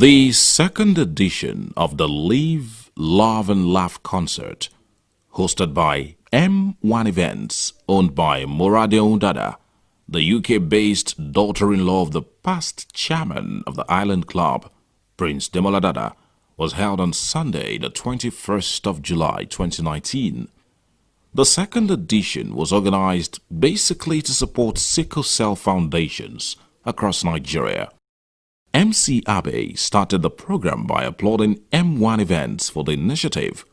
The second edition of the Live, Love and Laugh concert, hosted by M1 Events, owned by Morade Dada, the UK-based daughter-in-law of the past chairman of the Island Club, Prince Demola Dada, was held on Sunday, the 21st of July 2019. The second edition was organized basically to support sickle cell foundations across Nigeria. MC Abe started the program by applauding M1 Events for the initiative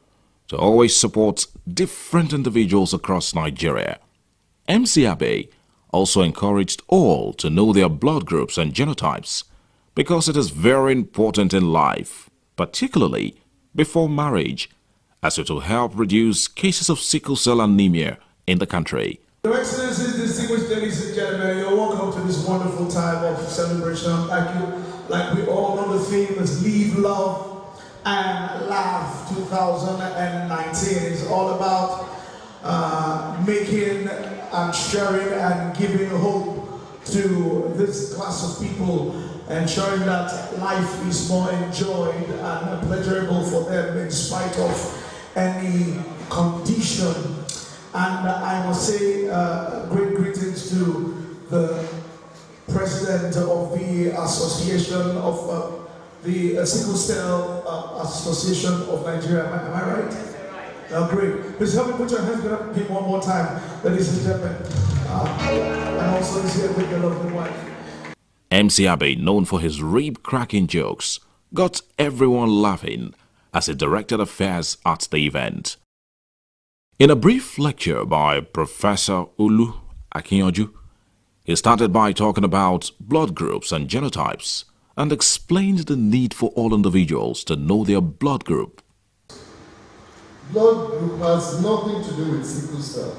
to always support different individuals across Nigeria. MC Abe also encouraged all to know their blood groups and genotypes because it is very important in life, particularly before marriage, as it will help reduce cases of sickle cell anemia in the country. Your Excellencies, distinguished ladies and gentlemen, you're welcome to this wonderful time of celebration. Like we all know, the theme is Live, Love and Laugh 2019. It's all about making and sharing and giving hope to this class of people, ensuring that life is more enjoyed and pleasurable for them in spite of any condition. And I must say great greetings to the President of the Association of the Sickle Cell Association of Nigeria. Am I right? Great. Please help me put your hands up again one more time, ladies and gentlemen. And also is here with your lovely wife. MC Abe, known for his rib-cracking jokes, got everyone laughing as he directed affairs at the event. In a brief lecture by Professor Olu Akinyoju, he started by talking about blood groups and genotypes and explained the need for all individuals to know their blood group. Blood group has nothing to do with sickle cell.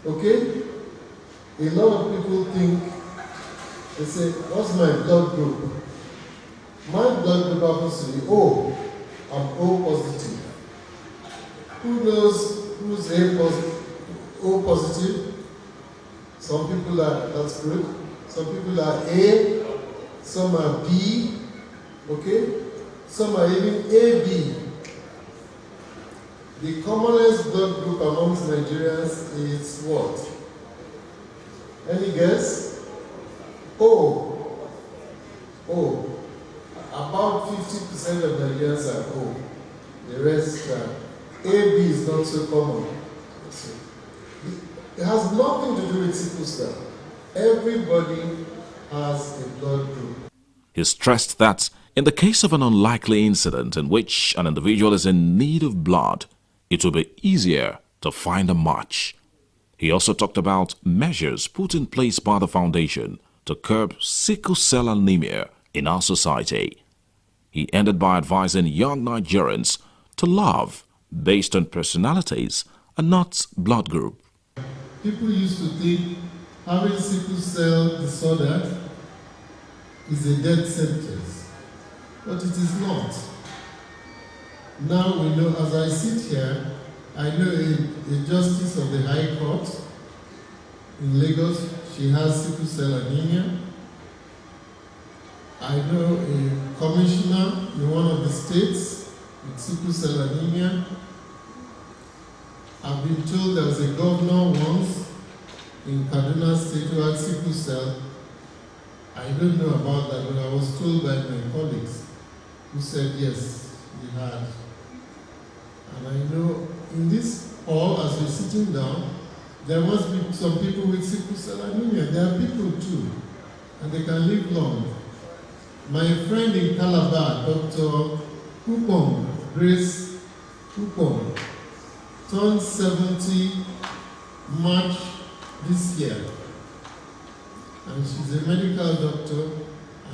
Okay? A lot of people think, they say, what's my blood group? My blood group happens to be O. I'm O positive. Who knows who's O positive? Some people are, that's good. Some people are A, some are B, okay? Some are even AB. The commonest blood group amongst Nigerians is what? Any guess? O. O. About 50% of Nigerians are O. The rest are AB is not so common. It has nothing to do with sickle cell. Everybody has a blood group. He stressed that in the case of an unlikely incident in which an individual is in need of blood, it will be easier to find a match. He also talked about measures put in place by the foundation to curb sickle cell anemia in our society. He ended by advising young Nigerians to love based on personalities and not blood group. People used to think having sickle cell disorder is a death sentence, but it is not. Now we know, as I sit here, I know a justice of the High Court in Lagos, she has sickle cell anemia. I know a commissioner in one of the states with sickle cell anemia. I've been told there was a governor once in Kaduna State who had sickle cell. I don't know about that, but I was told by my colleagues who said yes, he had. And I know in this hall, as we're sitting down, there must be some people with sickle cell anemia. There are people too, and they can live long. My friend in Calabar, Dr. Kupong, Grace Kupong, turned 70 March this year. And she's a medical doctor,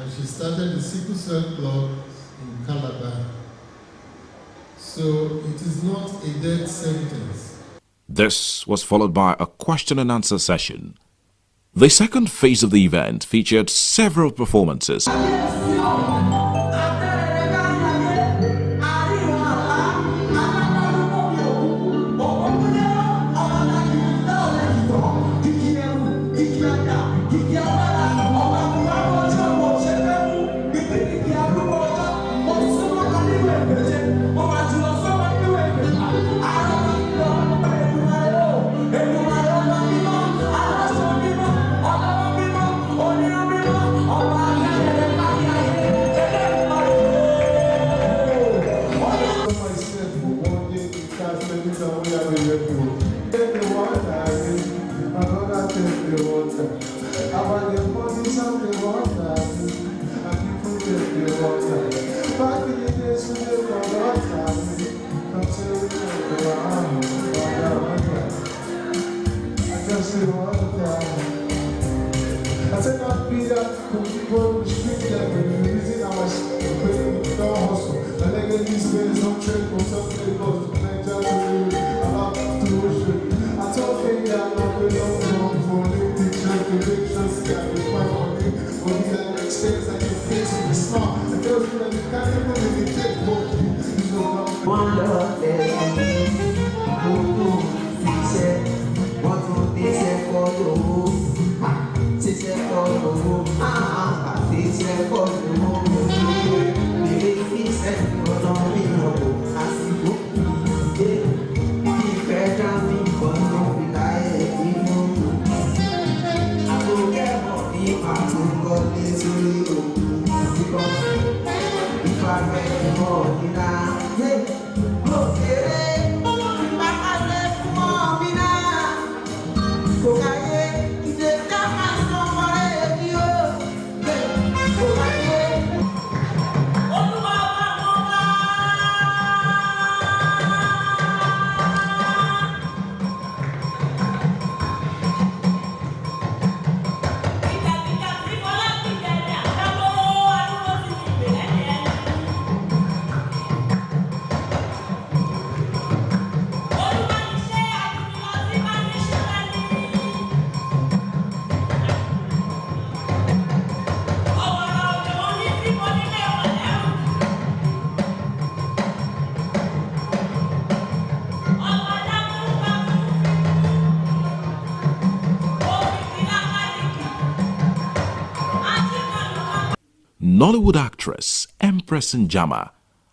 and she started the Sickle Cell Club in Calabar. So it is not a death sentence. This was followed by a question and answer session. The second phase of the event featured several performances. drink the water. About the bodies of the water. And people drink the water. Back in the days when they got water. Until we drink the water. I just say water. I said not be that people street level, using our don't hustle. And I get these ways, don't trade for something goes to connect us about to ocean. I told them that I'm not belong for new pictures, the pictures, see I can find on me. But be like extends like your face will be smart. I tell you that you can't even really take both of you. So one love, what they say for you. Nollywood actress Empress Njama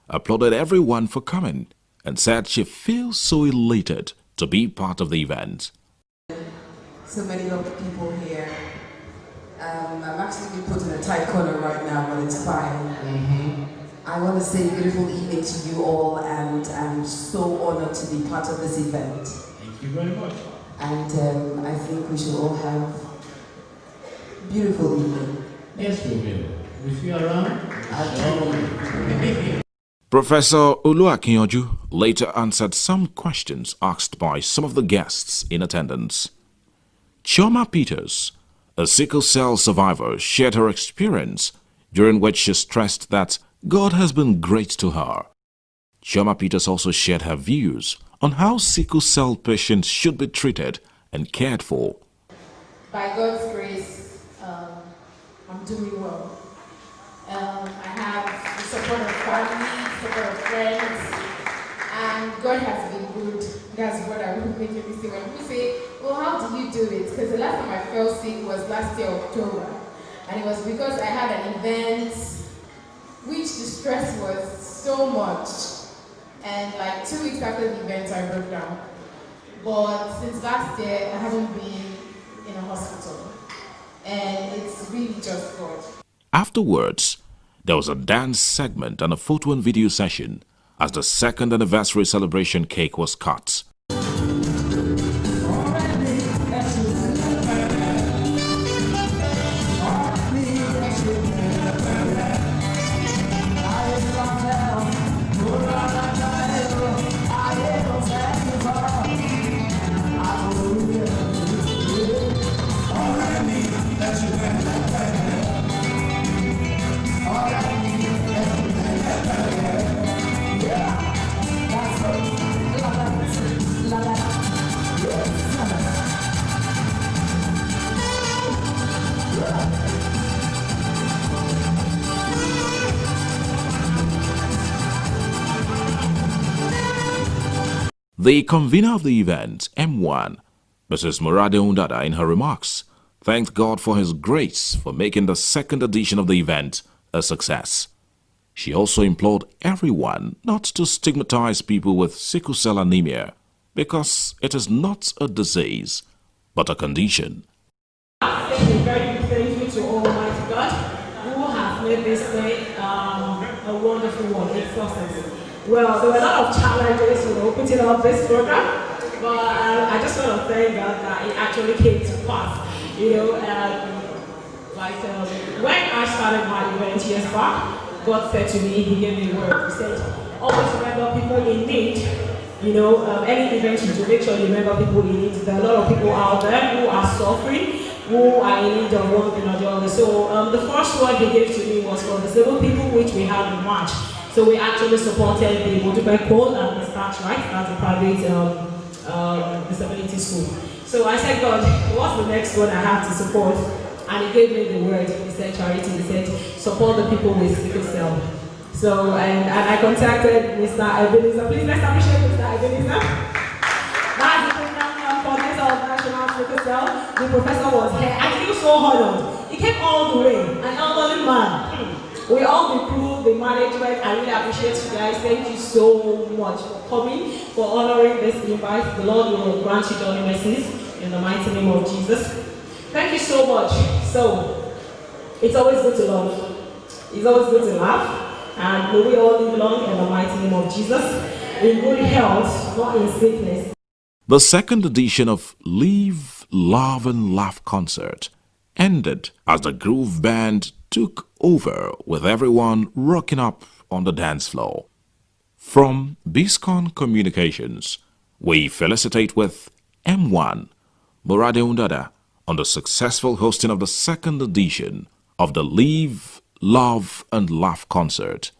applauded everyone for coming and said she feels so elated to be part of the event. So many lovely people here. I'm actually being put in a tight corner right now, but it's fine. I want to say beautiful evening to you all, and I'm so honored to be part of this event. Thank you very much. And I think we should all have a beautiful evening. Yes, we will. If you are around, Professor Oluwakinyoju later answered some questions asked by some of the guests in attendance. Chioma Peters, a sickle cell survivor, shared her experience, during which she stressed that God has been great to her. Chioma Peters also shared her views on how sickle cell patients should be treated and cared for. By God's grace, I'm doing well. I have the support of family, support of friends, and God has been good. That's what I would make me say when people say, well, how do you do it? Because the last time I fell sick was last year, October. And it was because I had an event which the stress was so much. And like 2 weeks after the event, I broke down. But since last year, I haven't been in a hospital. And it's really just God. Afterwards, there was a dance segment and a photo and video session as the second anniversary celebration cake was cut. The convener of the event, M1, Mrs. Morade Undada, in her remarks, thanked God for His grace for making the second edition of the event a success. She also implored everyone not to stigmatize people with sickle cell anemia because it is not a disease, but a condition. I say a very big thank you to Almighty God who has made this day a wonderful one, a success. Well, there were a lot of challenges, putting on this program, but I just want to thank God that it actually came to pass. You know, when I started my event years back, God said to me, He gave me a word. He said, always remember people in need. You know, any event you do, make sure you remember people in need. There are a lot of people out there who are suffering, who are in need of one thing or the other. So the first word He gave to me was for the disabled people, which we had in March. So we actually supported the Motorbike Call and the Start Right, that's a private disability school. So I said, God, what's the next one I have to support? And He gave me the word. He said charity. He said support the people with sickle cell. So and I contacted Mr. Ebenezer. Please let's appreciate Mr. Ebenezer. That's the program coordinator of National Sickle Cell. The professor was here. I feel so honored. He came all the way, an elderly man. We all the crew, the management. I really appreciate you guys. Thank you so much for coming, for honoring this invite. The Lord will grant you journey mercies in the mighty name of Jesus. Thank you so much. So, it's always good to love. It's always good to laugh. And may we all live long in the mighty name of Jesus, in good health, not in sickness. The second edition of Live, Love and Laugh concert ended as the Groove Band took over, with everyone rocking up on the dance floor. From Biscon Communications, we felicitate with M1 Moradeundada on the successful hosting of the second edition of the Live, Love and Laugh concert.